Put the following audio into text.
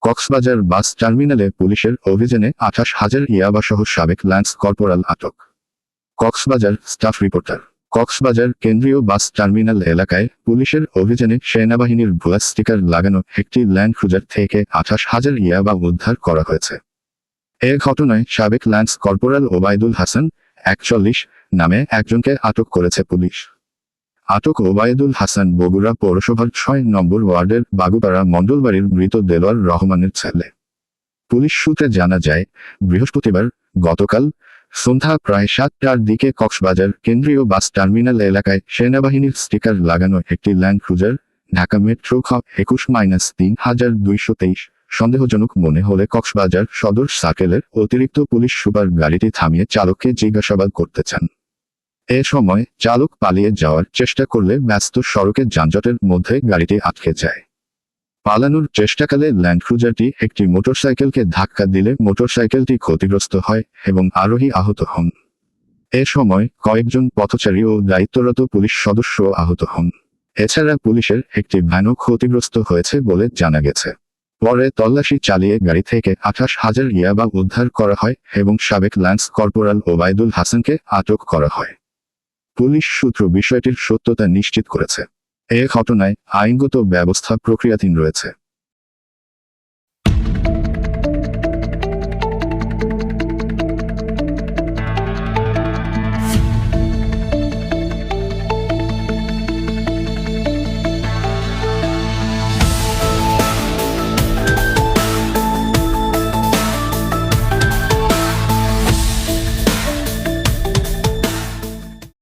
কক্সবাজার বাস টার্মিনালে পুলিশের অভিযানে 28,000 ইয়াবাসহ সাবেক ল্যান্স কর্পোরাল আটক। Cox's Bazar staff reporter. কক্সবাজার কেন্দ্রীয় বাস টার্মিনাল এলাকায় পুলিশের অভিযানে সেনাবাহিনীর ভুয়া স্টিকার লাগানো একটি ল্যান্ড ক্রুজার থেকে 28,000 ইয়াবা উদ্ধার করা হয়েছে। এ ঘটনায় সাবেক ল্যান্স কর্পোরাল ওবায়দুল হাসান 41 নামে একজনকে আটক করেছে পুলিশ। আটক ওবায়দুল হাসান বগুড়া পৌরসভার 6 নম্বর ওয়ার্ডের বাগুপাড়া মণ্ডলবাড়ির মৃত দেলোয়ার রহমানের ছেলে। পুলিশ সূত্রে জানা যায়, বৃহস্পতিবার গতকাল সন্ধ্যা প্রায় 7টার দিকে কক্সবাজার কেন্দ্রীয় বাস টার্মিনাল এলাকায় সেনাবাহিনীর স্টিকার লাগানো একটি ল্যান্ড ক্রুজার ঢাকা মেট্রো খ 21-3223 সন্দেহজনক মনে হলে কক্সবাজার সদর সার্কেলের অতিরিক্ত পুলিশ সুপার গাড়িটি থামিয়ে চালককে জিজ্ঞাসাবাদ করতে চান। এ সময় চালক পালিয়ে যাওয়ার চেষ্টা করলে ব্যস্ত সড়কের যানজটের মধ্যে গাড়িটি আটকে যায়। পালানোর চেষ্টাকালে ল্যান্ড ক্রুজারটি একটি মোটরসাইকেলকে ধাক্কা দিলে মোটরসাইকেলটি ক্ষতিগ্রস্ত হয় এবং আরোহী আহত হন। এ সময় কয়েকজন পথচারী ও দায়িত্বরত পুলিশ সদস্য আহত হন। এছাড়া পুলিশের একটি ভ্যানও ক্ষতিগ্রস্ত হয়েছে বলে জানা গেছে। পরে তল্লাশি চালিয়ে গাড়ি থেকে 28,000 ইয়াবা উদ্ধার করা হয় এবং সাবেক ল্যান্স কর্পোরাল ওবায়দুল হাসানকে আটক করা হয়। পুলিশ সূত্র বিষয়টির সত্যতা নিশ্চিত করেছে। এ ঘটনায় আইনগত ব্যবস্থা প্রক্রিয়াধীন রয়েছে।